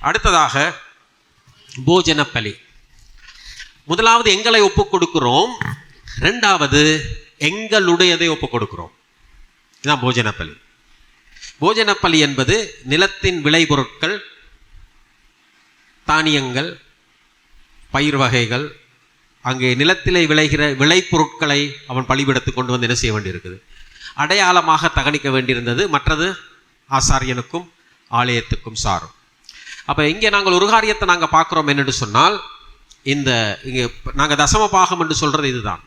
அடுத்ததாக போஜன பலி. முதலாவது எங்களை ஒப்புக் கொடுக்கிறோம், ரெண்டாவது எங்களுடையதை ஒப்புக் கொடுக்கிறோம். இதுதான் போஜன பலி. போஜன பலி என்பது நிலத்தின் விளைபொருட்கள், தானியங்கள், பயிர் வகைகள், அங்கே நிலத்திலே விளைகிற விளைபொருட்களை அவன் பலிபீடத்துக்கு கொண்டு வந்து என்ன செய்ய வேண்டியிருக்குது, அடையாளமாக தகனிக்க வேண்டியிருந்தது. மற்றது ஆசாரியனுக்கும் ஆலயத்துக்கும் சாரும். அப்போ இங்கே நாங்கள் ஒரு காரியத்தை நாங்கள் பார்க்குறோம் என்னென்னு சொன்னால், இங்கே நாங்கள் தசம பாகம் என்று சொல்கிறது இதுதான்.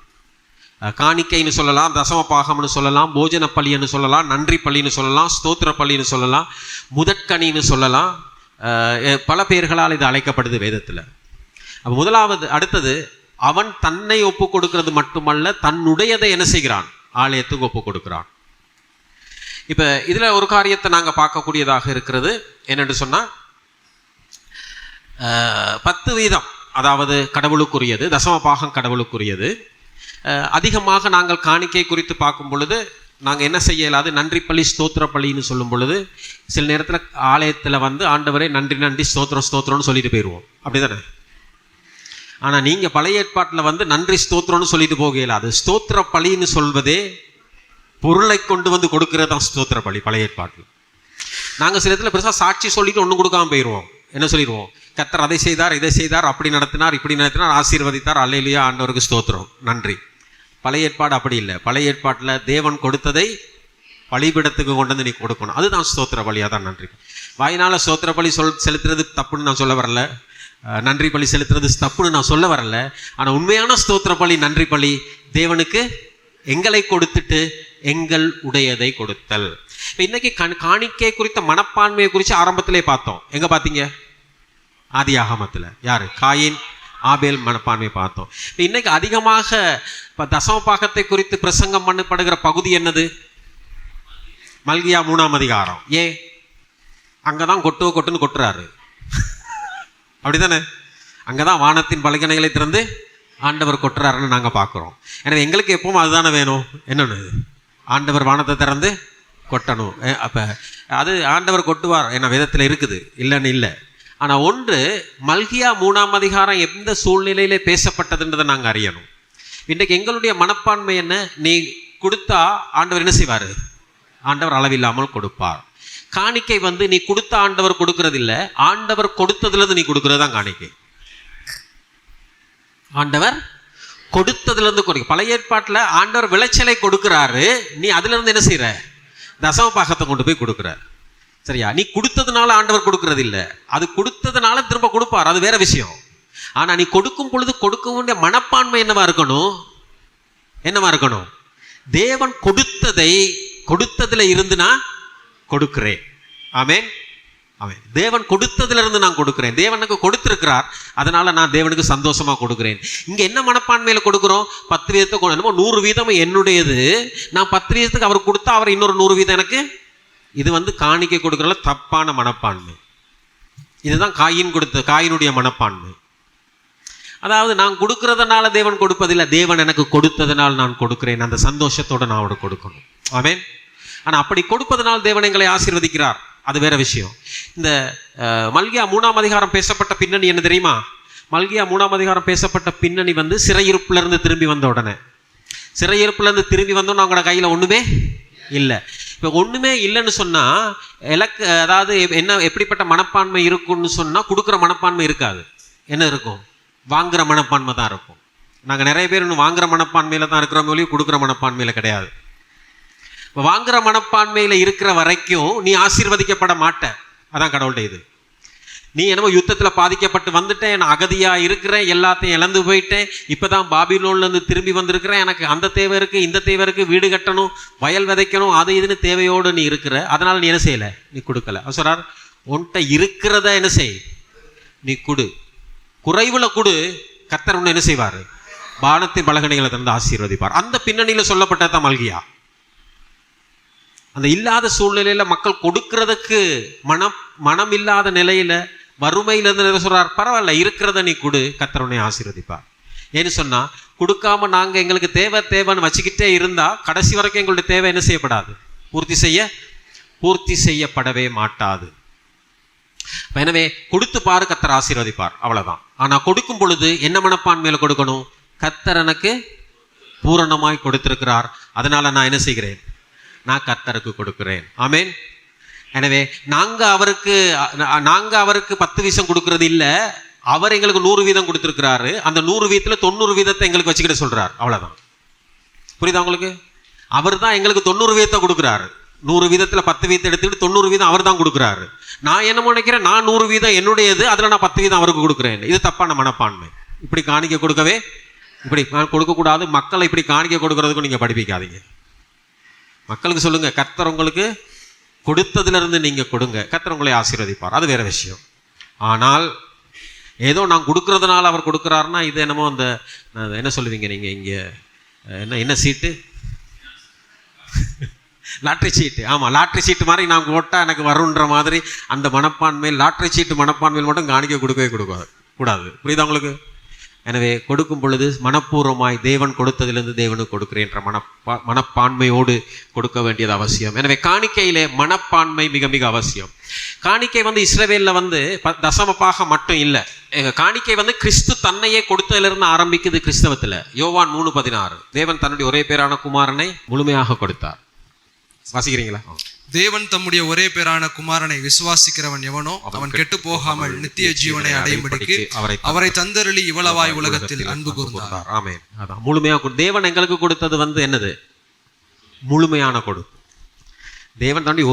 காணிக்கைன்னு சொல்லலாம், தசம பாகம்னு சொல்லலாம், போஜன பலின்னு சொல்லலாம், நன்றி பள்ளின்னு சொல்லலாம், ஸ்தோத்திர பள்ளின்னு சொல்லலாம், முதற்கனின்னு சொல்லலாம். பல பெயர்களால் இது அழைக்கப்படுது வேதத்தில். அப்போ முதலாவது அடுத்தது அவன் தன்னை ஒப்பு கொடுக்கிறது மட்டுமல்ல, தன்னுடையதை என்ன செய்கிறான், ஆலயத்துக்கு ஒப்பு கொடுக்கிறான். இப்போ இதில் ஒரு காரியத்தை நாங்கள் பார்க்கக்கூடியதாக இருக்கிறது என்னென்று சொன்னால், 10% அதாவது கடவுளுக்குரியது, தசம பாகம் கடவுளுக்குரியது. அதிகமாக நாங்கள் காணிக்கை குறித்து பார்க்கும் பொழுது நாங்கள் என்ன செய்ய இயலாது, நன்றி பள்ளி ஸ்தோத்திர பள்ளின்னு சொல்லும் பொழுது சில நேரத்தில் ஆலயத்தில் வந்து ஆண்டவரே நன்றி நன்றி ஸ்தோத்திரம் ஸ்தோத்திரம்னு சொல்லிட்டு போயிடுவோம், அப்படி தானே? ஆனால் நீங்கள் பழைய ஏற்பாட்டில் வந்து நன்றி ஸ்தோத்திரம்னு சொல்லிட்டு போக இயலாது. ஸ்தோத்திர பலின்னு சொல்வதே பொருளை கொண்டு வந்து கொடுக்கிறது தான் ஸ்தோத்திர பலி. பழைய ஏற்பாட்டில் நாங்கள் சில இடத்துல பெருசாக சாட்சி சொல்லிட்டு ஒன்றும் கொடுக்காம போயிடுவோம். என்ன சொல்லிடுவோம், கர்த்தர் அதை செய்தார், இதை செய்தார், அப்படி நடத்தினார், இப்படி நடத்தினார், ஆசீர்வதித்தார், அல்லேலூயா, ஆண்டவருக்கு ஸ்தோத்திரம், நன்றி. பழைய ஏற்பாடு அப்படி இல்லை. பழைய ஏற்பாட்டில் தேவன் கொடுத்ததை பலிபீடத்துக்கு கொண்டு வந்து நீ கொடுக்கணும். அதுதான் ஸ்தோத்திர பலியாக தான் நன்றி. வாயினால் ஸ்தோத்திர பலி செலுத்துறது தப்புன்னு நான் சொல்ல வரல, நன்றி பலி செலுத்துறது தப்புன்னு நான் சொல்ல வரல. ஆனால் உண்மையான ஸ்தோத்திர பலி நன்றி பலி தேவனுக்கு எங்களை கொடுத்துட்டு எங்கள் உடையதை கொடுத்தல். இப்போ இன்னைக்கு காணிக்கை குறித்த மனப்பான்மையை குறித்து ஆரம்பத்திலே பார்த்தோம். எங்கே பார்த்தீங்க? ஆதியாகமத்தில். யார்? காயின் ஆபேல் மனப்பான்மை பார்த்தோம். இப்போ இன்னைக்கு அதிகமாக இப்போ தசம பாகத்தை குறித்து பிரசங்கம் பண்ணப்படுகிற பகுதி என்னது? மல்கியா 3ஆம் அதிகாரம். அங்கே தான் கொட்டுன்னு கொட்டுறாரு, அப்படி தானே? அங்கே தான் வானத்தின் பலகணைகளை திறந்து ஆண்டவர் கொட்டுறாருன்னு நாங்கள் பார்க்குறோம். எனவே எங்களுக்கு எப்பவும் அதுதானே வேணும். என்னென்னு? ஆண்டவர் வானத்தை திறந்து கொட்டணும். அப்போ அது ஆண்டவர் கொட்டுவார், ஏன்னா விதத்தில் இருக்குது, இல்லைன்னு இல்லை. ஆனால் ஒன்று, மல்கியா 3ஆம் அதிகாரம் எந்த சூழ்நிலையிலே பேசப்பட்டதுன்றதை நாங்கள் அறியணும். இன்றைக்கு எங்களுடைய மனப்பான்மை என்ன? நீ கொடுத்தா ஆண்டவர் என்ன செய்வார்? ஆண்டவர் அளவில்லாமல் கொடுப்பார். காணிக்கை வந்து நீ கொடுத்த ஆண்டவர் கொடுக்கறது இல்லை, ஆண்டவர் கொடுத்ததுலேருந்து நீ கொடுக்கறது தான் காணிக்கை. ஆண்டவர் கொடுத்ததுலேருந்து கொடுக்க. பழைய ஏற்பாட்டில் ஆண்டவர் விளைச்சலை கொடுக்குறாரு, நீ அதுலேருந்து என்ன செய்கிற? தசம பாகத்தை கொண்டு போய் கொடுக்குறார். சரியா? நீ கொடுத்ததுனால ஆண்டவர் கொடுக்கறது இல்லை, அது கொடுத்ததுனால திரும்ப கொடுப்பார், அது வேற விஷயம். ஆனால் நீ கொடுக்கும் பொழுது கொடுக்க வேண்டிய மனப்பான்மை என்னவா இருக்கணும்? என்னவா இருக்கணும்? தேவன் கொடுத்ததை கொடுத்ததுல இருந்து நான் கொடுக்கிறேன். ஆமென், ஆமென். தேவன் கொடுத்ததுல இருந்து நான் கொடுக்கிறேன். தேவனுக்கு கொடுத்திருக்கிறார், அதனால நான் தேவனுக்கு சந்தோஷமா கொடுக்கிறேன். இங்க என்ன மனப்பான்மையில கொடுக்கிறோம்? 10% என்னமோ 100% என்னுடையது, நான் 10% அவர் கொடுத்தா அவர் இன்னொரு 100% எனக்கு. இது வந்து காணிக்கை கொடுக்கறதுல தப்பான மனப்பான்மை. இதுதான் காயினுடைய மனப்பான்மை. அதாவது நான் கொடுக்கறதுனால தேவன் கொடுப்பதில்லை, தேவன் எனக்கு கொடுத்ததுனால் நான் கொடுக்கிறேன், அந்த சந்தோஷத்தோடு நான் அவனுக்கு கொடுக்கணும். ஆமென். ஆனால் அப்படி கொடுப்பதனால் தேவன் எங்களை ஆசீர்வதிக்கிறார், அது வேற விஷயம். இந்த மல்கியா 3ஆம் அதிகாரம் பேசப்பட்ட பின்னணி என்ன தெரியுமா? மல்கியா 3ஆம் அதிகாரம் பேசப்பட்ட பின்னணி வந்து சிறையிருப்புலேருந்து திரும்பி வந்த உடனே, சிறையிருப்புலேருந்து திரும்பி வந்தோன்னு அவங்களோட கையில் ஒன்றுமே இல்லை. இப்போ ஒன்றுமே இல்லைன்னு சொன்னால் அதாவது என்ன, எப்படிப்பட்ட மனப்பான்மை இருக்குன்னு சொன்னால் கொடுக்குற மனப்பான்மை இருக்காது. என்ன இருக்கும்? வாங்குகிற மனப்பான்மை தான் இருக்கும். நாங்கள் நிறைய பேர் இன்னும் வாங்குகிற மனப்பான்மையில் தான் இருக்கிற மொழியும் கொடுக்குற மனப்பான்மையில் கிடையாது. இப்போ வாங்குகிற மனப்பான்மையில் இருக்கிற வரைக்கும் நீ ஆசீர்வதிக்கப்பட மாட்ட. அதான் கடவுளுடைய இது. நீ என்னமோ யுத்தத்தில் பாதிக்கப்பட்டு வந்துட்டேன், நான் அகதியாக இருக்கிறேன், எல்லாத்தையும் இழந்து போயிட்டேன், இப்போ தான் பாபிலோன்லேருந்து திரும்பி வந்திருக்கிறேன், எனக்கு அந்த தேவை இருக்குது, இந்த தேவை இருக்குது, வீடு கட்டணும், வயல் விதைக்கணும், அது இதுன்னு தேவையோடு நீ இருக்கிற, அதனால் நீ என்ன செய்யலை? நீ கொடுக்கல. சொல்றார், உன்கிட்ட இருக்கிறத என்ன செய்? நீ கொடு. குறைவுல கொடு, கர்த்தர் ஒன்று என்ன செய்வார்? வானத்தின் பலகணிகளை திறந்து ஆசீர்வதிப்பார். அந்த பின்னணியில் சொல்லப்பட்டதான் மல்கியா. அந்த இல்லாத சூழ்நிலையில் மக்கள் கொடுக்கறதுக்கு மனம் இல்லாத நிலையில் வறுமையிலிருந்து சொல்றார், பரவாயில்ல இருக்கிறத நீ கொடு, கர்த்தர் உன்னை ஆசீர்வதிப்பார். ஏன்னு சொன்னால் கொடுக்காம நாங்கள் எங்களுக்கு தேவைன்னு வச்சுக்கிட்டே இருந்தால் கடைசி வரைக்கும் எங்களுடைய தேவை என்ன செய்யப்படாது? பூர்த்தி செய்யப்படவே மாட்டாது. எனவே கொடுத்து பாரு, கர்த்தர் ஆசீர்வதிப்பார், அவ்வளவுதான். ஆனா கொடுக்கும் பொழுது என்ன மனப்பான்மையில கொடுக்கணும்? கர்த்தர் எனக்கு பூரணமாய் கொடுத்திருக்கிறார், அதனால நான் என்ன செய்கிறேன்? நான் கர்த்தருக்கு கொடுக்கிறேன். ஆமென். எனவே நாங்க அவருக்கு 10% கொடுக்கறது இல்லை, அவர் எங்களுக்கு 100% கொடுத்திருக்கிறாரு. அந்த 100% 90% எங்களுக்கு வச்சுக்கிட்டு சொல்றார், அவ்வளவுதான். புரியுதா உங்களுக்கு? அவர் தான் எங்களுக்கு 90% கொடுக்குறாரு. 100% 10% எடுத்துக்கிட்டு 90% அவர் தான் கொடுக்குறாரு. நான் என்ன நினைக்கிறேன், நான் 100% என்னுடையது, அதில் நான் 10% அவருக்கு கொடுக்குறேன். இது தப்பான மனப்பான்மை. இப்படி காணிக்க கொடுக்கவே, இப்படி கொடுக்கக்கூடாது. மக்களை இப்படி காணிக்க கொடுக்கறதுக்கும் நீங்கள் படிப்பிக்காதீங்க. மக்களுக்கு சொல்லுங்க, கர்த்தர் உங்களுக்கு கொடுத்ததிலிருந்து நீங்கள் கொடுங்க, கர்த்தர் உங்களை ஆசீர்வதிப்பார், அது வேற விஷயம். ஆனால் ஏதோ நான் கொடுக்கறதுனால அவர் கொடுக்குறாருன்னா இது என்னமோ அந்த என்ன சொல்லுவீங்க நீங்கள் இங்கே, என்ன சீட்டு, லாட்ரி சீட்டு. ஆமாம், லாட்ரி சீட்டு மாதிரி நான் போட்டால் எனக்கு வருன்ற மாதிரி அந்த மனப்பான்மையில், லாட்ரி சீட்டு மனப்பான்மையில் மட்டும் காணிக்க கொடுக்கவே கூடாது. புரியுதா உங்களுக்கு? எனவே கொடுக்கும் பொழுது மனப்பூர்வமாய் தேவன் கொடுத்ததிலிருந்து தேவனுக்கு கொடுக்கிறேன் என்ற மனப்பான்மையோடு கொடுக்க வேண்டியது அவசியம். எனவே காணிக்கையிலே மனப்பான்மை மிக மிக அவசியம். காணிக்கை இஸ்ரவேலில் தசமபாகம் மட்டும் இல்லை. காணிக்கை கிறிஸ்து தன்னையே கொடுத்ததிலிருந்து ஆரம்பிக்குது கிறிஸ்தவத்தில். யோவான் 3:16, தேவன் தன்னுடைய ஒரே பேரான குமாரனை முழுமையாக கொடுத்தார். வாசிக்கிறீங்களா? தேவன் தம்முடைய ஒரே பேரான குமாரனை விசுவாசிக்கிறவன் எவனோ அவன் கெட்டு போகாமல் நித்திய ஜீவனை அடையும்படிக்கு அவரை தந்தருளி இவ்வளவாய் உலகத்தில் அன்பு கூர்ந்தார். ஆமென். அதான் முழுமையாக தேவன் எங்களுக்கு கொடுத்தது என்னது? முழுமையான கொடுப்பு. தேவன் தன்னுடைய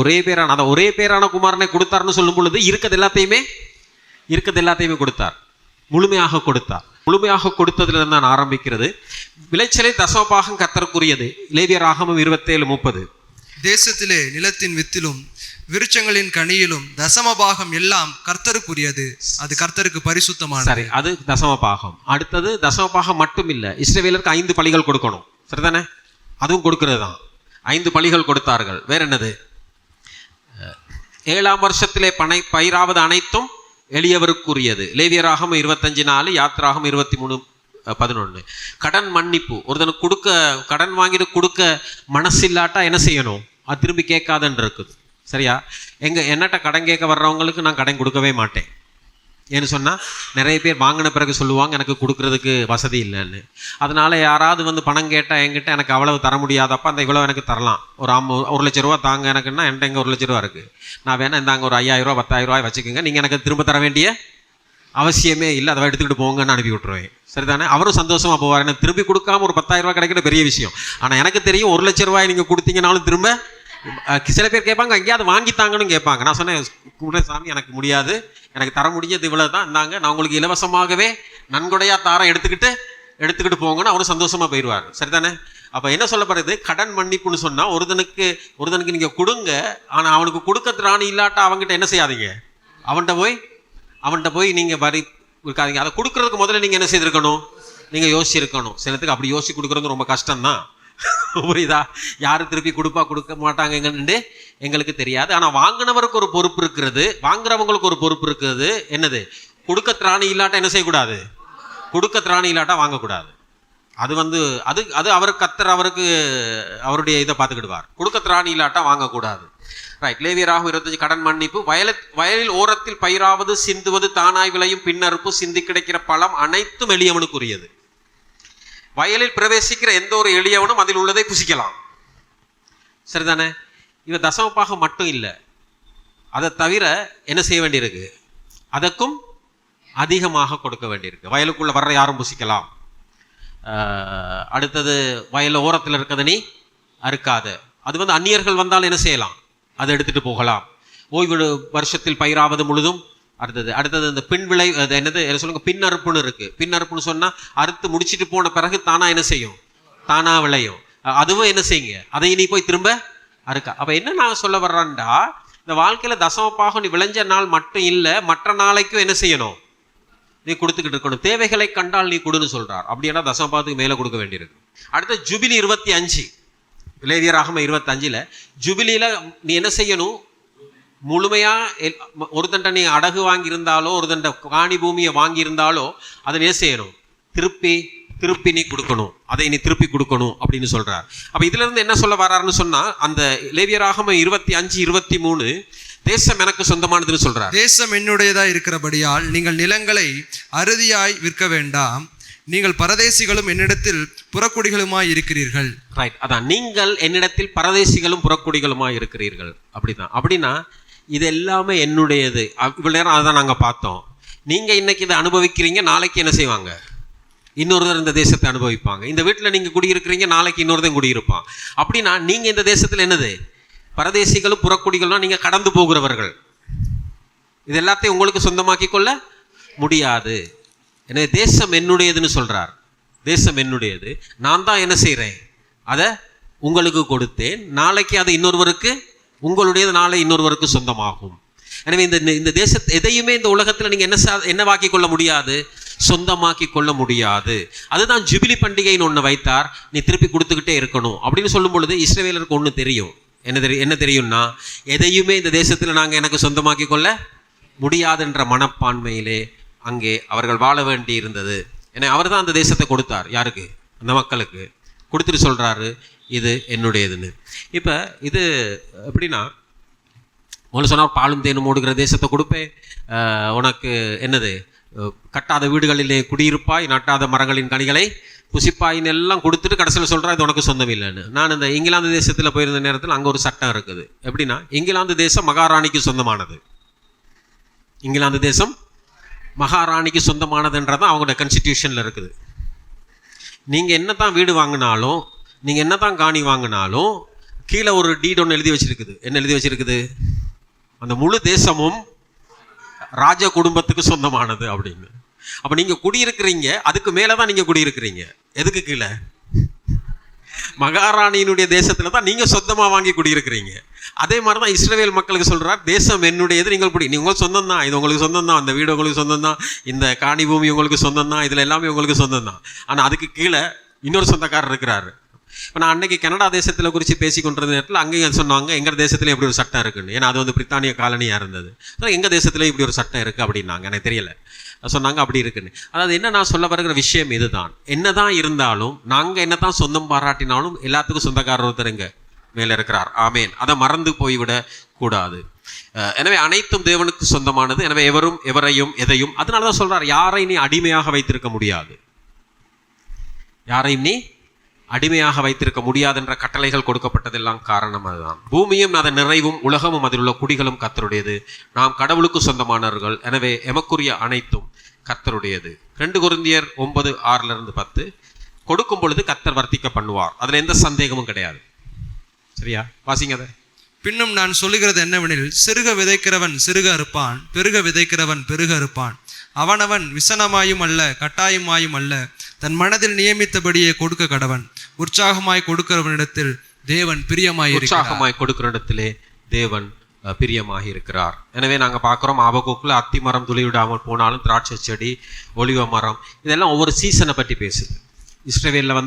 ஒரே பேரான குமாரனை கொடுத்தார்னு சொல்லும் பொழுது இருக்கிறது எல்லாத்தையுமே கொடுத்தார், முழுமையாக கொடுத்தார். முழுமையாக கொடுத்ததுல தான் ஆரம்பிக்கிறது. விளைச்சலை தசமபாகம் கர்த்தருக்குரியது. லேவியராகமம் 27:30, தேசத்திலே நிலத்தின் வித்திலும் விருட்சங்களின் கனியிலும் தசமபாகம் எல்லாம் கர்த்தருக்குரியது, அது கர்த்தருக்கு பரிசுத்தமானது. சரி, அது தசமபாகம். அடுத்தது தசமபாகம் மட்டும் இல்லை, இஸ்ரவேலருக்கு 5 பலிகள் கொடுக்கணும், சரிதானே? அதுவும் கொடுக்கிறது தான். 5 பலிகள் கொடுத்தார்கள். வேற என்னது? 7ஆம் வருஷத்திலே பயிராவது அனைத்தும் எளியவருக்குரியது. லேவியராகமம் 25:4, யாத்ராகமம் 23:11. கடன் மன்னிப்பு. ஒருத்தனுக்கு கடன் வாங்கிட்டு கொடுக்க மனசு இல்லாட்டா என்ன செய்யணும்? அது திரும்பி கேட்காதன்னு இருக்குது, சரியா? என்னட்ட கடன் கேட்க வர்றவங்களுக்கு நான் கடன் கொடுக்கவே மாட்டேன். ஏன்னு சொன்னால் நிறைய பேர் வாங்கின பிறகு சொல்லுவாங்க எனக்கு கொடுக்கறதுக்கு வசதி இல்லைன்னு. அதனால யாராவது பணம் கேட்டால் என்கிட்ட எனக்கு அவ்வளவு தர முடியாதப்பா அந்த இவ்வளோ எனக்கு தரலாம், ஒரு 1 லட்ச ரூபா தாங்க எனக்குன்னா, என்கிட்ட எங்கே 1 லட்ச ரூபா இருக்குது, நான் வேணா இந்தாங்க ஒரு 5000 ரூபா 10,000 ரூபாய் வச்சுக்கோங்க, நீங்கள் எனக்கு திரும்ப தர வேண்டிய அவசியமே இல்லை, அதை எடுத்துக்கிட்டு போங்கன்னு அனுப்பி விட்டுருவேன், சரிதானே? அவரும் சந்தோஷமாக போவார். எனக்கு திரும்பி கொடுக்காம ஒரு 10,000 ரூபா கிடைக்கிற பெரிய விஷயம். ஆனால் எனக்கு தெரியும் 1 லட்ச ரூபாய் நீங்கள் கொடுத்தீங்கனாலும் திரும்ப சில பேர் கேட்பாங்க எங்கேயாவது வாங்கித்தாங்கன்னு கேட்பாங்க. நான் சொன்னேன், சாமி எனக்கு முடியாது, எனக்கு தர முடிஞ்சது இவ்வளவு தான், இந்தாங்க நான் உங்களுக்கு இலவசமாகவே நன்கொடையா தாரம் எடுத்துக்கிட்டு போங்கன்னு அவரும் சந்தோஷமா போயிடுவார், சரிதானே? அப்போ என்ன சொல்லப்படுறது? கடன் மன்னிப்புன்னு சொன்னால் ஒருத்தனுக்கு நீங்கள் கொடுங்க, ஆனால் அவனுக்கு கொடுக்க திராணி இல்லாட்டா அவங்ககிட்ட என்ன செய்யாதீங்க, அவன்கிட்ட போய் நீங்கள் வரி இருக்காதீங்க. அதை கொடுக்கறதுக்கு முதல்ல நீங்கள் என்ன செய்திருக்கணும்? நீங்கள் யோசிச்சிருக்கணும். சிலத்துக்கு அப்படி யோசிச்சு கொடுக்குறது ரொம்ப கஷ்டம்தான், புரியுதா? யாரும் திருப்பி கொடுக்க மாட்டாங்கன்னு எங்களுக்கு தெரியாது. ஆனால் வாங்கினவருக்கு ஒரு பொறுப்பு இருக்கிறது, வாங்குறவங்களுக்கு ஒரு பொறுப்பு இருக்கிறது. என்னது? கொடுக்க திராணி இல்லாட்டா என்ன செய்யக்கூடாது? கொடுக்க திராணி இல்லாட்டா வாங்கக்கூடாது. அது அது அவர் கர்த்தர் அவருடைய இதை பார்த்துக்கிடுவார். கொடுக்க திராணி இல்லாட்டா வாங்கக்கூடாது. ரைட். லேவியராகும் 25 கடன் மன்னிப்பு. வயலில் ஓரத்தில் பயிராவது சிந்துவது தானாய் விளையும் பின்னறுப்பு சிந்தி கிடைக்கிற பழம் அனைத்தும் எளியவனுக்குரியது. வயலில் பிரவேசிக்கிற எந்த ஒரு எளியவனும் அதில் உள்ளதை புசிக்கலாம், சரிதானே? இவன் தசமபாகம் மட்டும் இல்லை, அதை தவிர என்ன செய்ய வேண்டியிருக்கு? அதற்கும் அதிகமாக கொடுக்க வேண்டியிருக்கு. வயலுக்குள்ள வர்ற யாரும் புசிக்கலாம். அடுத்தது வயலில் ஓரத்தில் இருக்கிறது நீ அறுக்காத. அது அந்நியர்கள் வந்தாலும் என்ன செய்யலாம்? அதை எடுத்துட்டு போகலாம். ஓய்வு வருஷத்தில் பயிராவது முழுதும். அடுத்தது இந்த பின் விளை, அது என்னது சொல்லுங்க, பின் அறுப்புன்னு இருக்கு. பின் அறுப்புன்னு சொன்னா அறுத்து முடிச்சுட்டு போன பிறகு தானா என்ன செய்யும்? தானா விளையும். அதுவும் என்ன செய்யுங்க, அதை நீ போய் திரும்ப அறுக்க. அப்ப என்ன நான் சொல்ல வர்றேன்டா, இந்த வாழ்க்கையில தசமபாகம் நீ விளைஞ்ச நாள் மட்டும் இல்லை, மற்ற நாளைக்கும் என்ன செய்யணும்? நீ கொடுத்துக்கிட்டு இருக்கணும். தேவைகளை கண்டால் நீ கொடுன்னு சொல்றார். அப்படின்னா தசமபாகத்துக்கு மேல கொடுக்க வேண்டியிருக்கு. அடுத்த ஜூபிலி 25, லேவியராகமம் 25ல் ஜூபிலியில நீ என்ன செய்யணும்? முழுமையா ஒருத்தண்ட நீ அடகு வாங்கியிருந்தாலோ ஒருத்தண்ட காணி பூமியை வாங்கியிருந்தாலோ அதை என்ன செய்யணும்? திருப்பி நீ கொடுக்கணும், அதை நீ திருப்பி கொடுக்கணும் அப்படின்னு சொல்றார். அப்ப இதுல இருந்து என்ன சொல்ல வர்றாருன்னு சொன்னா, அந்த லேவியராகமம் 25, 23 தேசம் எனக்கு சொந்தமானதுன்னு சொல்றார். தேசம் என்னுடையதா இருக்கிறபடியால் நீங்கள் நிலங்களை அறுதியாய் விற்க வேண்டாம், நீங்கள் பரதேசிகளும் என்னிடத்தில் புறக்குடிகளுமாய் இருக்கிறீர்கள். ரைட், அதான் நீங்கள் என்னிடத்தில் பரதேசிகளும் புறக்குடிகளுமாய் இருக்கிறீர்கள். அப்படிதான். அப்படின்னா இது எல்லாமே என்னுடையது. இவ்வளவு நேரம் அதான் நாங்க பார்த்தோம். நீங்க இன்னைக்கு இதை அனுபவிக்கிறீங்க, நாளைக்கு என்ன செய்வாங்க? இன்னொருத்தர் இந்த தேசத்தை அனுபவிப்பாங்க. இந்த வீட்டில் நீங்க குடியிருக்கிறீங்க, நாளைக்கு இன்னொருத்தன் குடியிருப்பான். அப்படின்னா நீங்க இந்த தேசத்துல என்னது? பரதேசிகளும் புறக்குடிகளும். நீங்க கடந்து போகிறவர்கள். இது எல்லாத்தையும் உங்களுக்கு சொந்தமாக்கி கொள்ள முடியாது. எனவே தேசம் என்னுடையதுன்னு சொல்றார். தேசம் என்னுடையது, நான் தான் என்ன செய்கிறேன்? அதை உங்களுக்கு கொடுத்தேன். நாளைக்கு அது இன்னொருவருக்கு, உங்களுடையது நாளை இன்னொருவருக்கு சொந்தமாகும். எனவே இந்த தேசத்தை எதையுமே இந்த உலகத்தில் நீங்கள் என்னவாக்கி கொள்ள முடியாது? சொந்தமாக்கி கொள்ள முடியாது. அதுதான் ஜூபிலி பண்டிகைன்னு ஒன்று வைத்தார். நீ திருப்பி கொடுத்துக்கிட்டே இருக்கணும் அப்படின்னு சொல்லும் பொழுது இஸ்ரவேலருக்கு ஒன்று தெரியும். என்ன தெரியும்னா, எதையுமே இந்த தேசத்தில் நாங்கள் எனக்கு சொந்தமாக்கி கொள்ள முடியாதுன்ற மனப்பான்மையிலே அங்கே அவர்கள் வாழ வேண்டி இருந்தது. ஏன்னா அவர் தான் அந்த தேசத்தை கொடுத்தார். யாருக்கு? அந்த மக்களுக்கு கொடுத்துட்டு சொல்கிறாரு, இது என்னுடையதுன்னு. இப்போ இது எப்படின்னா, முதல்ல சொன்னால் பாலும் தேனும் ஓடுகிற தேசத்தை கொடுப்பேன், உனக்கு என்னது, கட்டாத வீடுகளிலே குடியிருப்பாய், நட்டாத மரங்களின் கனிகளை புசிப்பாயின்னு எல்லாம் கொடுத்துட்டு கடைசியில் சொல்கிறா இது உனக்கு சொந்தம் இல்லைன்னு. நான் இந்த இங்கிலாந்து தேசத்தில் போயிருந்த நேரத்தில் அங்கே ஒரு சட்டம் இருக்குது. எப்படின்னா, இங்கிலாந்து தேசம் மகாராணிக்கு சொந்தமானது. இங்கிலாந்து தேசம் மகாராணிக்கு சொந்தமானதுன்றதான் அவங்களோட கான்ஸ்டிடியூஷனில் இருக்குது. நீங்கள் என்ன தான் வீடு வாங்கினாலும், நீங்கள் என்ன தான் காணி வாங்கினாலும், கீழே ஒரு டீட் ஒன்று எழுதி வச்சிருக்குது. என்ன எழுதி வச்சிருக்குது? அந்த முழு தேசமும் ராஜ குடும்பத்துக்கு சொந்தமானது அப்படின்னு. அப்போ நீங்கள் குடியிருக்கிறீங்க, அதுக்கு மேலே தான் நீங்கள் குடியிருக்கிறீங்க. எதுக்கு கீழே? மகாராணியினுடைய தேசத்தில் தான் நீங்கள் சொந்தமாக வாங்கி குடியிருக்கிறீங்க. அதே மாதிரி தான் இஸ்ரவேல் மக்களுக்கு சொல்கிறார், தேசம் என்னுடையது, நீங்கள் உங்களுக்கு சொந்தம் தான், இது உங்களுக்கு சொந்தம் தான், அந்த வீடு உங்களுக்கு சொந்தம் தான், இந்த காணி பூமி உங்களுக்கு சொந்தம் தான், இதில் எல்லாமே உங்களுக்கு சொந்தம் தான். ஆனால் அதுக்கு கீழே இன்னொரு சொந்தக்காரர் இருக்கிறாரு. இப்போ நான் அன்னைக்கு கனடா தேசத்தில் குறித்து பேசி கொண்டிருந்த நேரத்தில் அங்கேயும் சொன்னாங்க, எங்கள் தேசத்துலேயும் இப்படி ஒரு சட்டம் இருக்குன்னு. ஏன்னா அது பிரித்தானிய காலனியாக இருந்தது. எங்கள் தேசத்துலேயும் இப்படி ஒரு சட்டம் இருக்குது அப்படின்னாங்க. எனக்கு தெரியலை, சொன்னாங்க அப்படி இருக்குன்னு. அதாவது என்ன நான் சொல்ல வருகிற விஷயம் இதுதான். என்னதான் இருந்தாலும், நாங்கள் என்ன தான் சொந்தம் பாராட்டினாலும் எல்லாத்துக்கும் சொந்தக்காரர் ஒருத்தருங்க மேலே இருக்கிறார். ஆமேன். அதை மறந்து போய்விட கூடாது. எனவே அனைத்தும் தேவனுக்கு சொந்தமானது. எனவே எவரும் எவரையும் எதையும், அதனால தான் சொல்றார், யாரை நீ அடிமையாக வைத்திருக்க முடியாது, யாரையும் நீ அடிமையாக வைத்திருக்க முடியாது என்ற கட்டளைகள் கொடுக்கப்பட்டதெல்லாம் காரணம் அதுதான். பூமியும் அதன் நிறைவும் உலகமும் அதில் உள்ள குடிகளும் கர்த்தருடையது, நாம் கடவுளுக்கு சொந்தமானவர்கள், எனவே எமக்குரிய அனைத்தும் கர்த்தருடையது. 2 கொரிந்தியர் 9:6-10. கொடுக்கும் பொழுது கர்த்தர் வர்த்திக்க பண்ணுவார், அதில் எந்த சந்தேகமும் கிடையாது. சரியா? வாசிங்க அதை. பின்னும் நான் சொல்லுகிறது என்னவெனில், சிறுக விதைக்கிறவன் சிறுக அறுப்பான், பெருக விதைக்கிறவன் பெருக அறுப்பான். அவனவன் விசனமாயும் அல்ல கட்டாயமாயும் அல்ல, தன் மனதில் நியமித்தபடியே கொடுக்க கடவன். உற்சாகமாய் கொடுக்கிறவனிடத்தில் தேவன் பிரியமாய் இருக்கிறார். உற்சாகமாய் கொடுக்கிற இடத்திலே தேவன் பிரியமாக இருக்கிறார். எனவே நாங்கள் பார்க்குறோம், ஆபகுக்கில் அத்தி மரம் துளிவிடாமல் போனாலும், திராட்சை செடி, ஒலிவ மரம், இதெல்லாம் ஒவ்வொரு சீசனை பற்றி பேசுது. இஸ்ரவேலில்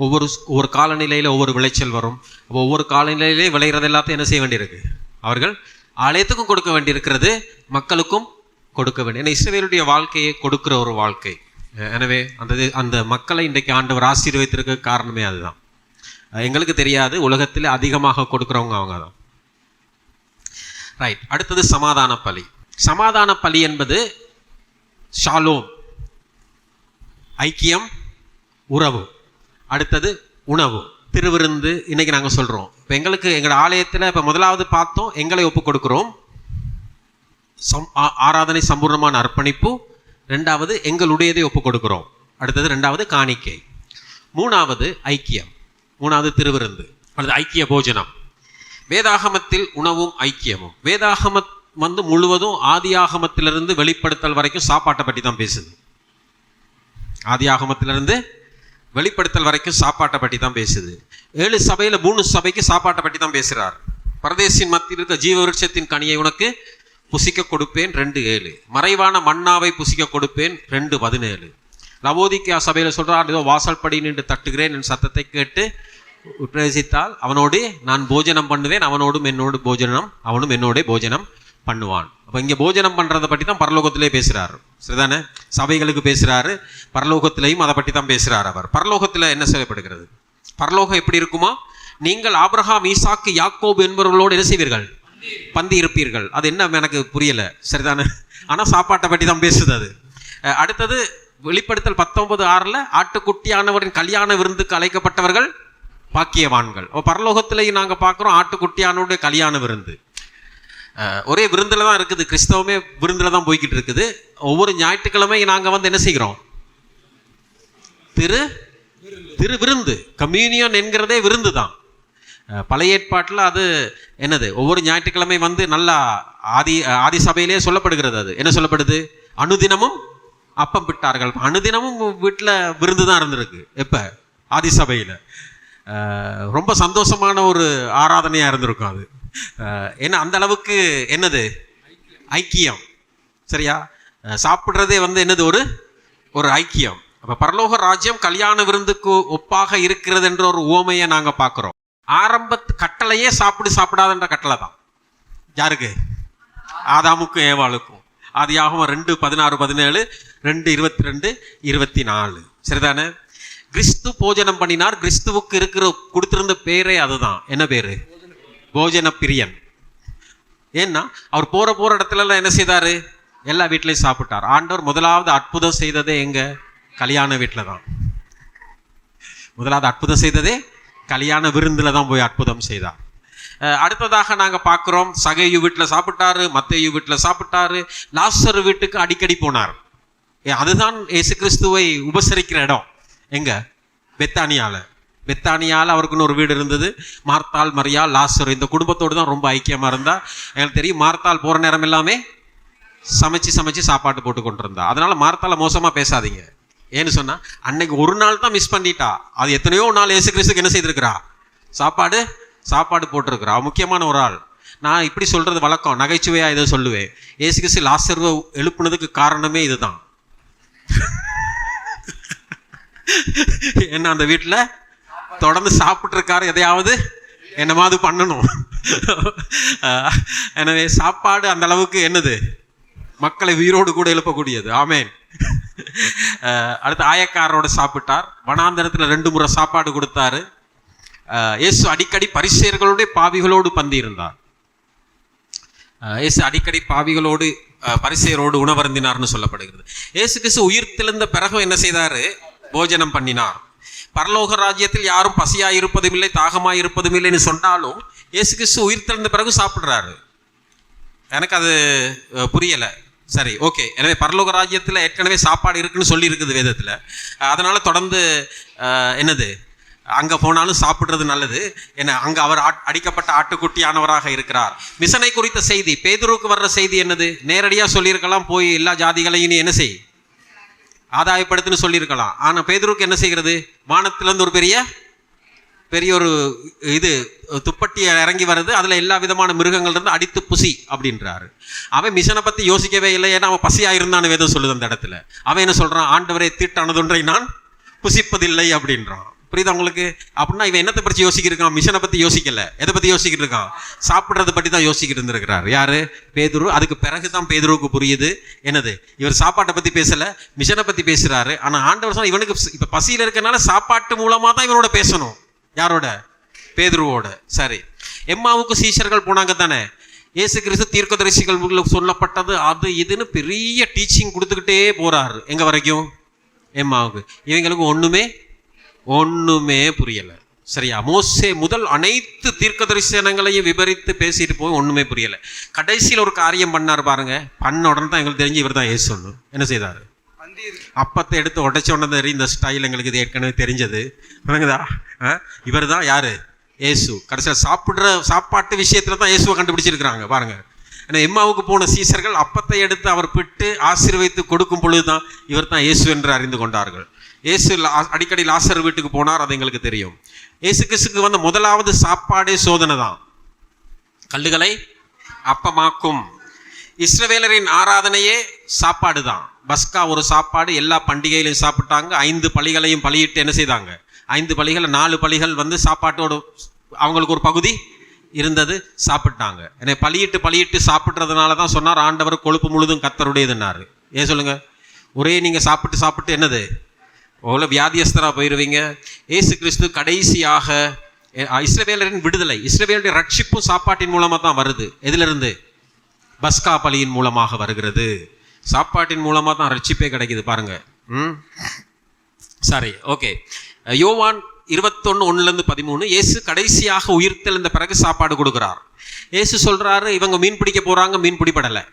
ஒவ்வொரு காலநிலையில் ஒவ்வொரு விளைச்சல் வரும். அப்போ ஒவ்வொரு காலநிலையிலே விளைகிறது எல்லாத்தையும் என்ன செய்ய வேண்டியிருக்கு? அவர்கள் ஆலயத்துக்கும் கொடுக்க வேண்டியிருக்கிறது, மக்களுக்கும் கொடுக்க வேண்டிய. ஏன்னா இஸ்ரவேலுடைய வாழ்க்கையை கொடுக்கிற ஒரு வாழ்க்கை. எனவே அந்த மக்களை இன்றைக்கு ஆண்டவர் ஆசீர்வதித்திருக்க காரணமே அதுதான். எங்களுக்கு தெரியாது, உலகத்தில் அதிகமாக கொடுக்குறவங்க அவங்க தான். ரைட். அடுத்தது சமாதான பலி. சமாதான பலி என்பது ஷாலோம், ஐக்கியம், உறவு. அடுத்தது உணவு, திருவிருந்து. இன்னைக்கு நாங்கள் சொல்கிறோம், இப்போ எங்களுக்கு எங்களோட ஆலயத்தில் இப்போ முதலாவது பார்த்தோம், எங்களை ஒப்பு கொடுக்குறோம், ஆராதனை சம்பூர்ணமான அர்ப்பணிப்பு. 2வது எங்களுடையதை ஒப்பு கொடுக்குறோம். அடுத்தது 2வது காணிக்கை. 3வது ஐக்கியம், 3வது திருவிருந்து அல்லது ஐக்கிய போஜனம். வேதாகமத்தில் உணவும் ஐக்கியமும். வேதாகமம் முழுவதும் ஆதியாகமத்திலிருந்து வெளிப்படுத்தல் வரைக்கும் சாப்பாட்டை பற்றி தான் பேசுது. ஆதியாகமத்திலிருந்து வெளிப்படுத்தல் வரைக்கும் சாப்பாட்டை பற்றி தான் பேசுது. 7 சபையில் 3 சபைக்கு சாப்பாட்டை பற்றி தான் பேசுகிறார். பரதேசின் மத்தியில் இருக்க ஜீவ விருட்சத்தின் கனியை உனக்கு புசிக்க கொடுப்பேன் 2:7. மறைவான மன்னாவை புசிக்க கொடுப்பேன் 2:17. லவோதிக்கேயா சபையில் சொல்கிறார், ஏதோ வாசல்படி நின்று தட்டுகிறேன், என் சத்தத்தை கேட்டு பிரவேசித்தால் அவனோடு நான் போஜனம் பண்ணுவேன், அவனும் என்னோட போஜனம் பண்ணுவான். அப்போ இங்கே போஜனம் பண்ணுறதை பற்றி தான் பரலோகத்திலே பேசுகிறார். சரிதானே? சபைகளுக்கு பேசுகிறாரு, பரலோகத்திலையும் அதை பற்றி தான் பேசுகிறார் அவர். பரலோகத்தில் என்ன செய்யப்படுகிறது? பரலோகம் எப்படி இருக்குமா? நீங்கள் ஆபிரகாம், ஈசாக்கு, யாக்கோபு என்பவர்களோடு என்ன செய்வீர்கள்? பந்தி இருப்பீர்கள். அது என்ன எனக்கு புரியல, சரிதானே? ஆனால் சாப்பாட்டை பற்றி தான் பேசுது அது. அடுத்தது வெளிப்படுத்தல் 19:6 ஆட்டுக்குட்டியானவரின் கல்யாண விருந்துக்கு அழைக்கப்பட்டவர்கள் பாக்கியவான்கள். பரலோகத்திலையும் நாங்கள் பார்க்குறோம் ஆட்டுக்குட்டியானவருடைய கல்யாண விருந்து. ஒரே விருந்தில் தான் இருக்குது, கிறிஸ்தவமே விருந்தில் தான் போய்கிட்டு இருக்குது. ஒவ்வொரு ஞாயிற்றுக்கிழமையும் நாங்கள் வந்து என்ன செய்கிறோம்? திரு விருந்து, கம்யூனியன் என்கிறதே விருந்து தான். பழைய ஏற்பாட்டில் அது என்னது, ஒவ்வொரு ஞாயிற்றுக்கிழமை வந்து நல்லா ஆதி சபையிலே சொல்லப்படுகிறது. அது என்ன சொல்லப்படுது? அனுதினமும் அப்பம் பிட்டார்கள். அனுதினமும் வீட்டில் விருந்து தான் இருந்திருக்கு. எப்போ? ஆதி சபையில். ரொம்ப சந்தோஷமான ஒரு ஆராதனையாக இருந்திருக்கும் அது. ஏன்னா அந்த அளவுக்கு என்னது, ஐக்கியம். சரியா? சாப்பிட்றதே வந்து என்னது, ஒரு ஐக்கியம். அப்போ பரலோக ராஜ்யம் கல்யாண விருந்துக்கு ஒப்பாக இருக்கிறது என்ற ஒரு உவமையை நாங்கள் பார்க்குறோம். ஆரம்பத்து கட்டளையே சாப்பிடாதன்ற கட்டளை தான். யாருக்கு? ஆதாமுக்கும் ஏவாளுக்கும். ஆதியாகமம் 2:16-17, 2:22, 24. சரிதானே? கிறிஸ்து போஜனம் பண்ணினார். கிறிஸ்துவுக்கு கொடுத்திருந்த பேரே அதுதான். என்ன பேரு? போஜன பிரியன். ஏன்னா அவர் போற இடத்துல என்ன செய்தாரு? எல்லா வீட்லையும் சாப்பிட்டார். ஆண்டவர் முதலாவது அற்புதம் செய்ததே எங்க? கல்யாண வீட்டில் தான். முதலாவது அற்புதம் செய்ததே கல்யாண விருந்தில் தான் போய் அற்புதம் செய்தார். அடுத்ததாக நாங்கள் பார்க்குறோம், சகையு வீட்டில் சாப்பிட்டாரு, மத்தேயு வீட்டில் சாப்பிட்டாரு, லாசரு வீட்டுக்கு அடிக்கடி போனார். அதுதான் இயேசு கிறிஸ்துவை உபசரிக்கிற இடம். எங்க? பெத்தானியால அவருக்குன்னு ஒரு வீடு இருந்தது. மார்த்தாள், மரியாள், லாசரு இந்த குடும்பத்தோடு தான் ரொம்ப ஐக்கியமாக இருந்தா. எங்களுக்கு தெரியும், மார்த்தாள் போகிற நேரம் எல்லாமே சமைச்சு சாப்பாடு போட்டு கொண்டு இருந்தா. அதனால மார்த்தாளை மோசமாக பேசாதீங்க. ஏன்னு சொன்னா, அன்னைக்கு ஒரு நாள் தான் மிஸ் பண்ணிட்டா. அது எத்தனையோ நாள் இயேசு கிறிஸ்துக்கு என்ன செய்திருக்கிறா? சாப்பாடு போட்டிருக்கிறா. முக்கியமான ஒரு ஆள். நான் இப்படி சொல்றது வழக்கம், நகைச்சுவையா இதை சொல்லுவேன். இயேசு கிறிஸ்து லாசருவை எழுப்புனதுக்கு காரணமே இதுதான். என்ன, அந்த வீட்டில் தொடர்ந்து சாப்பிட்டு இருக்காரு, எதையாவது என்னமாவது பண்ணணும். எனவே சாப்பாடு அந்த அளவுக்கு என்னது, மக்களை உயிரோடு கூட எழுப்பக்கூடியது. ஆமேன். அடுத்து ஆயக்காரரோடு சாப்பிட்டார். வனாந்தரத்தில் 2 முறை சாப்பாடு கொடுத்தாரு. இயேசு அடிக்கடி பரிசேயர்களோடு பாவிகளோடு பந்தி இருந்தார். இயேசு அடிக்கடி பாவிகளோடு பரிசேயரோடு உணவருந்தினார்னு சொல்லப்படுகிறது. இயேசு கிறிஸ்து உயிர்த்தெழுந்த பிறகு என்ன செய்தாரு? போஜனம் பண்ணினார். பரலோக ராஜ்யத்தில் யாரும் பசியாய் இருப்பதும் இல்லை, தாகமாய் இருப்பதும் இல்லைன்னு சொன்னாலும் இயேசு கிறிஸ்து உயிர்த்தெழுந்த பிறகு சாப்பிட்றாரு. எனக்கு அது புரியலை. சரி, ஓகே. எனவே பரலோக ராஜ்யத்தில் ஏற்கனவே சாப்பாடு இருக்குன்னு சொல்லி இருக்குது வேதத்தில். அதனால தொடர்ந்து என்னது, அங்கே போனாலும் சாப்பிட்றது நல்லது. ஏன்னா அங்கே அவர் அடிக்கப்பட்ட ஆட்டுக்குட்டியானவராக இருக்கிறார். மிஷனை குறித்த செய்தி, பேதுருக்கு வர்ற செய்தி என்னது? நேரடியாக சொல்லியிருக்கலாம், போய் எல்லா ஜாதிகளையும் நீ என்ன செய், ஆதாயப்படுத்துன்னு சொல்லியிருக்கலாம். ஆனால் பேதுருக்கு என்ன செய்கிறது? வானத்திலேருந்து ஒரு பெரிய ஒரு துப்பட்டி இறங்கி வருது. அதில் எல்லா விதமான மிருகங்கள் இருந்து அடித்து புசி அப்படின்றாரு. அவன் மிஷனை பற்றி யோசிக்கவே இல்லை. ஏன்னா அவன் பசியாயிருந்தான்னு வேதம் சொல்லுது அந்த இடத்துல. அவன் என்ன சொல்கிறான்? ஆண்டவரே, தீட்டானதொன்றை நான் புசிப்பதில்லை அப்படின்றான். புரியுது உங்களுக்கு? அப்படின்னா இவன் என்னத்தை பற்றி யோசிக்கிருக்கான்? மிஷனை பற்றி யோசிக்கல. எதை பற்றி யோசிக்கிட்டு இருக்கான்? சாப்பிட்றதை பற்றி தான் யோசிக்கிட்டு இருந்திருக்கிறார். யாரு? பேதுரு. அதுக்கு பிறகு தான் பேதுருவுக்கு புரியுது என்னது, இவர் சாப்பாட்டை பற்றி பேசலை, மிஷனை பற்றி பேசுகிறாரு. ஆனால் ஆண்டவர் சொன்னா, இவனுக்கு இப்போ பசியில் இருக்கனால சாப்பாட்டு மூலமாக தான் இவனோட பேசணும். யாரோட? பேதுருவோட. சரி, எம்மாவுக்கு சீஷர்கள் போனாங்க தானே. இயேசு கிறிஸ்து தீர்க்கதரிசிகள் சொல்லப்பட்டது அது இதுன்னு பெரிய டீச்சிங் கொடுத்துக்கிட்டே போறாரு. எங்க வரைக்கும்? எம்மாவுக்கு. இவங்களுக்கு ஒண்ணுமே புரியலை. சரியா? மோசே முதல் அனைத்து தீர்க்கதரிசனங்களையும் விபரித்து பேசிட்டு போய் ஒண்ணுமே புரியலை. கடைசியில் ஒரு காரியம் பண்ணார் பாருங்க. பண்ண உடனே தான் எங்களுக்கு தெரிஞ்சு இவர் தான் இயேசு. என்ன செய்தாரு? அப்பத்தை எடுத்து உடைச்ச உடனே இந்த ஸ்டைல் எங்களுக்கு இது ஏற்கனவே தெரிஞ்சது. விளங்குதா? இவர் தான் யாரு? இயேசு. கடைசியில் சாப்பாட்டு விஷயத்துல தான் இயேசுவை கண்டுபிடிச்சிருக்கிறாங்க பாருங்க. ஏன்னா எம்மாவுக்கு போன சீசர்கள் அப்பத்தை எடுத்து அவர் பிட்டு ஆசீர்வதித்து கொடுக்கும் பொழுதுதான் இவர் தான் இயேசு என்று அறிந்து கொண்டார்கள். இயேசு அடிக்கடி லாசர் வீட்டுக்கு போனார், அது எங்களுக்கு தெரியும். இயேசு கிறிஸ்துக்கு வந்த முதலாவது சாப்பாடே சோதனை தான். கல்லுகளை அப்பமாக்கும். இஸ்ரவேலரின் ஆராதனையே சாப்பாடு தான். பஸ்கா ஒரு சாப்பாடு. எல்லா பண்டிகையிலையும் சாப்பிட்டாங்க. 5 பலிகளையும் பலியிட்டு என்ன செய்தாங்க? 5 பலிகள் 4 பலிகள் வந்து சாப்பாட்டோட அவங்களுக்கு ஒரு பகுதி இருந்தது, சாப்பிட்டாங்க. என்னை பலியிட்டு சாப்பிட்றதுனால தான் சொன்னார், ஆண்டவர் கொழுப்பு முழுதும் கர்த்தருடையதுன்னாரு. ஏன் சொல்லுங்க? ஒரே நீங்கள் சாப்பிட்டு என்னது, அவ்வளோ வியாதியஸ்தராக போயிடுவீங்க. இயேசு கிறிஸ்து கடைசியாக இஸ்ரவேலரின் விடுதலை, இஸ்ரவேலுடைய ரட்சிப்பும் சாப்பாட்டின் மூலமாக தான் வருது. எதிலிருந்து? பஸ்கா பலியின் மூலமாக வருகிறது. சாப்பாட்டின் மூலமாக தான் ரட்சிப்பே கிடைக்குது பாருங்க. சரி, ஓகே. யோவான் 21:1-13 இயேசு கடைசியாக உயிர்த்தெழுந்த பிறகு சாப்பாடு கொடுக்குறார். இயேசு சொல்றாரு, இவங்க மீன் பிடிக்க போறாங்க, மீன் பிடிபடலை.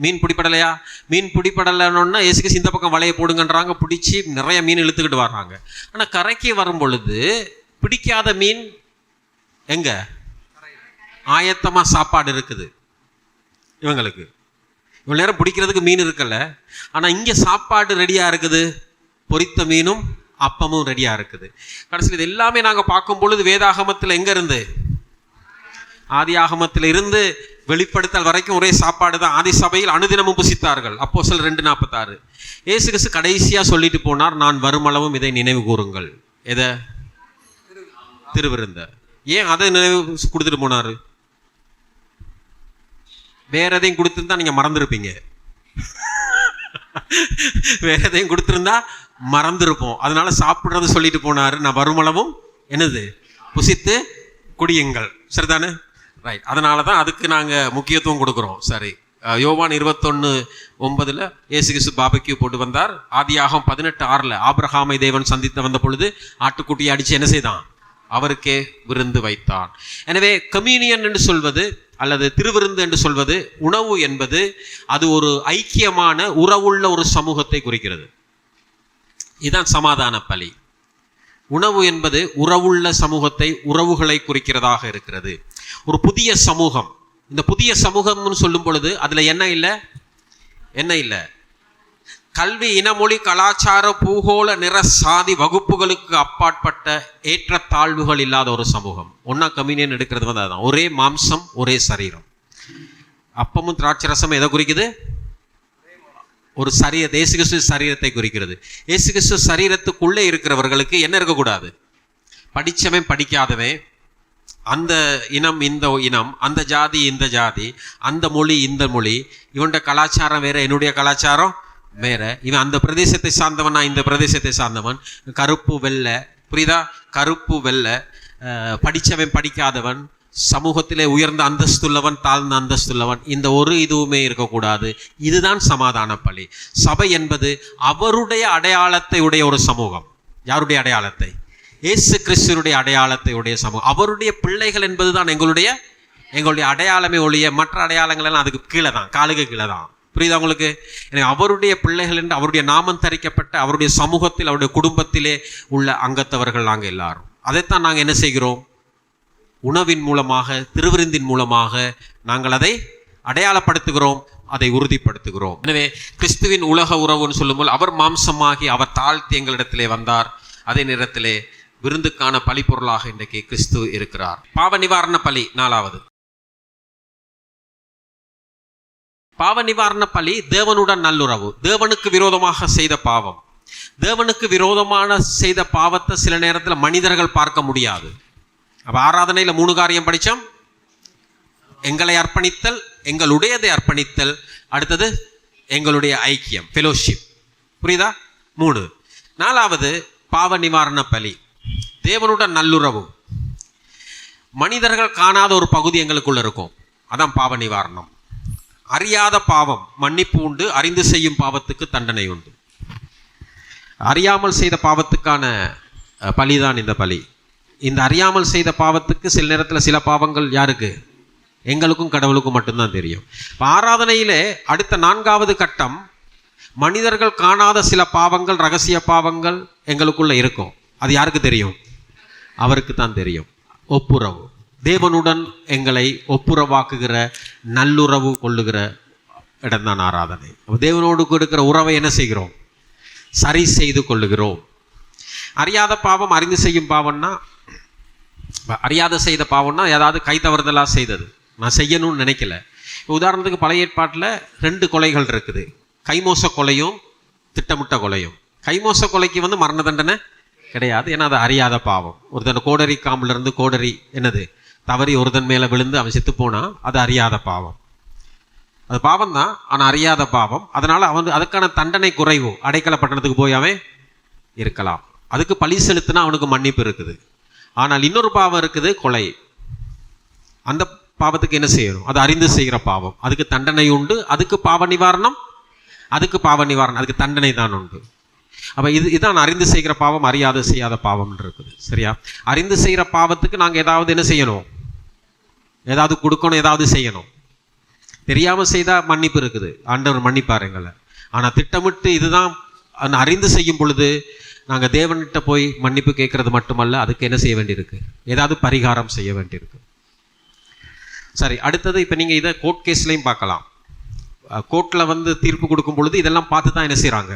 மீன் பிடிபடலையா? மீன் பிடிபடலைன்னா இயேசுக்கு இந்த பக்கம் வலையை போடுங்கன்றாங்க. பிடிச்சி நிறைய மீன் இழுத்துக்கிட்டு வர்றாங்க. ஆனால் கரைக்கு வரும் பொழுது பிடிக்காத மீன் எங்க? ஆயத்தமாக சாப்பாடு இருக்குது இவங்களுக்கு. இவ்வளோ நேரம் பிடிக்கிறதுக்கு மீன் இருக்கல, ஆனால் இங்கே சாப்பாடு ரெடியாக இருக்குது. பொரித்த மீனும் அப்பமும் ரெடியாக இருக்குது. கடைசியில் இது எல்லாமே நாங்கள் பார்க்கும் பொழுது வேதாகமத்தில் எங்கே இருந்து? ஆதி ஆகமத்தில் இருந்து வெளிப்படுத்தல் வரைக்கும் ஒரே சாப்பாடு தான். ஆதி சபையில் அனுதினமும் புசித்தார்கள். அப்போஸ்தலர் 2:46. இயேசு கிறிஸ்து கடைசியாக சொல்லிட்டு போனார், நான் வருமளவும் இதை நினைவு கூறுங்கள். எதை? திருவிருந்த. ஏன் அதை நினைவு கொடுத்துட்டு போனார்? வேற எதையும் கொடுத்துருந்தா நீங்க மறந்துருப்பீங்க. வேற எதையும் கொடுத்துருந்தா மறந்துருப்போம். அதனால சாப்பிட்றது சொல்லிட்டு போனாரு, நான் வருமளவும் என்னது புசித்து குடியுங்கள். சரிதானே? ரைட். அதனால தான் அதுக்கு நாங்கள் முக்கியத்துவம் கொடுக்குறோம். சரி, யோவான் 21:9 இயேசு கிறிஸ்து பாபக்யூ போட்டு வந்தார். ஆதியாகமம் 18:6 ஆபிரகாமை தேவன் சந்தித்து வந்த பொழுது ஆட்டுக்குட்டியை அடித்து என்ன செய்தான்? அவருக்கே விருந்து வைத்தான். எனவே கம்யூனியன் என்று சொல்வது அல்லது திருவிருந்து என்று சொல்வது, உணவு என்பது அது ஒரு ஐக்கியமான உறவுள்ள ஒரு சமூகத்தை குறிக்கிறது. இதுதான் சமாதான பலி. உணவு என்பது உறவுள்ள சமூகத்தை, உறவுகளை குறிக்கிறதாக இருக்கிறது. ஒரு புதிய சமூகம். இந்த புதிய சமூகம்னு சொல்லும் பொழுது அதுல என்ன இல்லை? கல்வி, இனமொழி, கலாச்சார, பூகோள, நிற, சாதி, வகுப்புகளுக்கு அப்பாற்பட்ட ஏற்றத்தாழ்வுகள் இல்லாத ஒரு சமூகம். ஒன்னா கம்யூனியன் எடுக்கிறது வந்து அதுதான். ஒரே மாம்சம், ஒரே சரீரம். அப்பமும் திராட்சை ரசம் எதை குறிக்குது? ஒரு இயேசு கிறிஸ்து சரீரத்தை குறிக்கிறது. இயேசு கிறிஸ்து சரீரத்துக்குள்ளே இருக்கிறவர்களுக்கு என்ன இருக்கக்கூடாது? படித்தவன் படிக்காதவன், அந்த இனம் இந்த இனம், அந்த ஜாதி இந்த ஜாதி, அந்த மொழி இந்த மொழி, இவனுடைய கலாச்சாரம் வேற, என்னுடைய கலாச்சாரம் வேற, இவன் அந்த பிரதேசத்தை சார்ந்தவன், நான் இந்த பிரதேசத்தை சார்ந்தவன், கருப்பு வெள்ளை, புரியுதா? கருப்பு வெள்ளை, படித்தவன் படிக்காதவன், சமூகத்திலே உயர்ந்த அந்தஸ்துள்ளவன், தாழ்ந்த அந்தஸ்துள்ளவன், இந்த ஒரு இதுவுமே இருக்கக்கூடாது. இதுதான் சமாதான பலி. சபை என்பது அவருடைய அடையாளத்தை உடைய ஒரு சமூகம். யாருடைய அடையாளத்தை? இயேசு கிறிஸ்துவுடைய அடையாளத்தை உடைய சமூகம். அவருடைய பிள்ளைகள் என்பதுதான் எங்களுடைய அடையாளமே ஒழிய மற்ற அடையாளங்கள் எல்லாம் அதுக்கு கீழே தான், காலுக்கு கீழே தான். புரியுதா உங்களுக்கு? எனக்கு அவருடைய பிள்ளைகள் என்று அவருடைய நாமம் தரிக்கப்பட்ட அவருடைய சமூகத்தில், அவருடைய குடும்பத்திலே உள்ள அங்கத்தவர்கள் நாங்கள் எல்லாரும். அதைத்தான் நாங்கள் என்ன செய்கிறோம்? உணவின் மூலமாக, திருவிருந்தின் மூலமாக நாங்கள் அதை அடையாளப்படுத்துகிறோம், அதை உறுதிப்படுத்துகிறோம். எனவே கிறிஸ்துவின் உலக உறவுன்னு சொல்லும்போது அவர் மாம்சமாகி அவர் தாழ்த்தி எங்களிடத்திலே வந்தார். அதே நேரத்திலே விருந்துக்கான பலி பொருளாக இன்றைக்கு கிறிஸ்து இருக்கிறார். பாவ நிவாரண பலி 4வது. பாவ நிவாரண பலி தேவனுடன் நல்லுறவு. தேவனுக்கு விரோதமாக செய்த பாவம், தேவனுக்கு விரோதமான செய்த பாவத்தை சில நேரத்தில் மனிதர்கள் பார்க்க முடியாது. அப்ப ஆராதனையில் 3 காரியம் படித்தோம். எங்களை அர்ப்பணித்தல், எங்களுடையதை அர்ப்பணித்தல், அடுத்தது எங்களுடைய ஐக்கியம், ஃபெலோஷிப். புரியுதா? 3. 4வது பாவ நிவாரண பலி, தேவனுடன் நல்லுறவு. மனிதர்கள் காணாத ஒரு பகுதி எங்களுக்குள்ள இருக்கும், அதான் பாவ நிவாரணம். அறியாத பாவம் மன்னிப்பு உண்டு, அறிந்து செய்யும் பாவத்துக்கு தண்டனை உண்டு. அறியாமல் செய்த பாவத்துக்கான பலிதான் இந்த பலி. இந்த அறியாமல் செய்த பாவத்துக்கு சில நேரத்தில் சில பாவங்கள் யாருக்கு? எங்களுக்கும் கடவுளுக்கும் மட்டும்தான் தெரியும். ஆராதனையிலே அடுத்த 4வது கட்டம், மனிதர்கள் காணாத சில பாவங்கள், ரகசிய பாவங்கள் எங்களுக்குள்ள இருக்கும். அது யாருக்கு தெரியும்? அவருக்கு தான் தெரியும். ஒப்புரவு, தேவனுடன் எங்களை ஒப்புரவாக்குகிற, நல்லுறவு கொள்ளுகிற இடம்தான் ஆராதனை. தேவனோடு கொடுக்கிற உறவை என்ன செய்கிறோம்? சரி செய்து கொள்ளுகிறோம். அறியாத பாவம், அறிந்து செய்யும் பாவம்னா, அறியாத செய்த பாவம்னா ஏதாவது கை தவறுதலாக செய்தது, நான் செய்யணும்னு நினைக்கல. உதாரணத்துக்கு பழைய ஏற்பாட்டில் 2 கொலைகள் இருக்குது. கைமோச கொலையும் திட்டமிட்ட கொலையும். கைமோச கொலைக்கு மரண தண்டனை கிடையாது, ஏன்னா அது அறியாத பாவம். ஒருத்தன் கோடரி காம்பிலிருந்து கோடரி என்னது தவறி ஒருத்தன் மேலே விழுந்து அவன் செத்து போனால் அது அறியாத பாவம். அது பாவம் தான், ஆனால் அறியாத பாவம். அதனால் அதுக்கான தண்டனை குறைவு. அடைக்கல பட்டணத்துக்கு போய் அவன் இருக்கலாம். அதுக்கு பழி செலுத்தினா அவனுக்கு மன்னிப்பு இருக்குது. ஆனால் இன்னொரு பாவம் இருக்குது, கொலை. அந்த பாவத்துக்கு என்ன செய்யணும்? அது அறிந்து செய்கிற பாவம், அதுக்கு தண்டனை உண்டு. அதுக்கு பாவ நிவாரணம், அதுக்கு தண்டனை தான் உண்டு. அப்போ இதுதான் அறிந்து செய்கிற பாவம், அறியாது செய்யாத பாவம் இருக்குது. சரியா? அறிந்து செய்கிற பாவத்துக்கு நாங்கள் ஏதாவது என்ன செய்யணும்? ஏதாவது கொடுக்கணும், ஏதாவது செய்யணும். தெரியாமல் செய்தால் மன்னிப்பு இருக்குது, ஆண்டவர் மன்னிப்பார் எங்களை. ஆனால் திட்டமிட்டு இதுதான் அறிந்து செய்யும் பொழுது நாங்கள் தேவன்கிட்ட போய் மன்னிப்பு கேட்கறது மட்டுமல்ல, அதுக்கு என்ன செய்ய வேண்டியிருக்கு? ஏதாவது பரிகாரம் செய்ய வேண்டியிருக்கு. சரி, அடுத்தது இப்போ நீங்கள் இதை கோர்ட் கேஸ்லையும் பார்க்கலாம். கோர்ட்டில் தீர்ப்பு கொடுக்கும் பொழுது இதெல்லாம் பார்த்து தான் என்ன செய்கிறாங்க?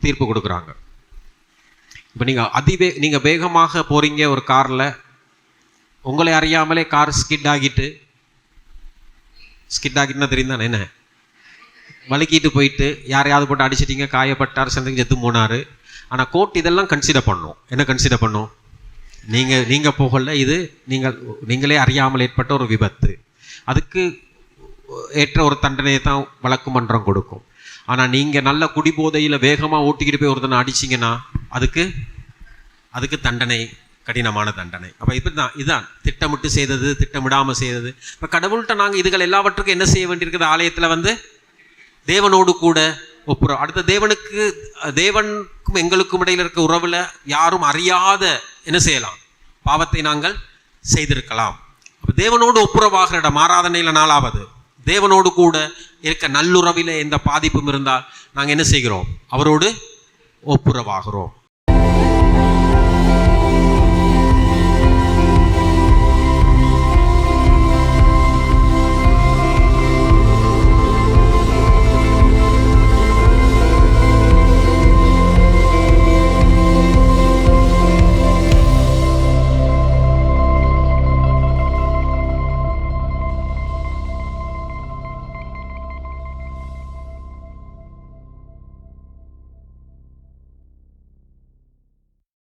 தீர்ப்பு கொடுக்குறாங்க. இப்போ நீங்கள் வேகமாக போகிறீங்க ஒரு காரில், உங்களை அறியாமலே கார் ஸ்கிட் ஆகிட்டுனா தெரியும் தானே, என்ன வலிக்கிட்டு போயிட்டு யாரையாவது போட்டு அடிச்சிட்டிங்க, காயப்பட்டார், சந்தைக்கு செத்து போனார். ஆனால் கோர்ட் இதெல்லாம் கன்சிடர் பண்ணும். என்ன கன்சிடர் பண்ணும்? நீங்கள் போகல, இது நீங்களே அறியாமல் ஏற்பட்ட ஒரு விபத்து, அதுக்கு ஏற்ற ஒரு தண்டனையை தான் வழக்கு மன்றம் கொடுக்கும். ஆனால் நீங்கள் நல்ல குடிபோதையில் வேகமாக ஓட்டிக்கிட்டு போய் ஒருத்தனை அடிச்சிங்கன்னா அதுக்கு தண்டனை, கடினமான தண்டனை. அப்போ இதுதான் திட்டமிட்டு செய்தது, திட்டமிடாமல் செய்தது. இப்போ கடவுள்கிட்ட நாங்கள் இதுகள் எல்லாவற்றுக்கும் என்ன செய்ய வேண்டியிருக்குது? ஆலயத்தில் தேவனோடு கூட ஒப்புறோம். அடுத்த தேவனுக்கும் எங்களுக்கும் இடையில் இருக்க உறவில் யாரும் அறியாத என்ன செய்யலாம்? பாவத்தை நாங்கள் செய்திருக்கலாம். அப்போ தேவனோடு ஒப்புரவாகிற இடம் ஆராதனையில் 4வது, தேவனோடு கூட இருக்க நல்லுறவில் எந்த பாதிப்பும் இருந்தால் நாங்கள் என்ன செய்கிறோம்? அவரோடு ஒப்புரவாகிறோம்.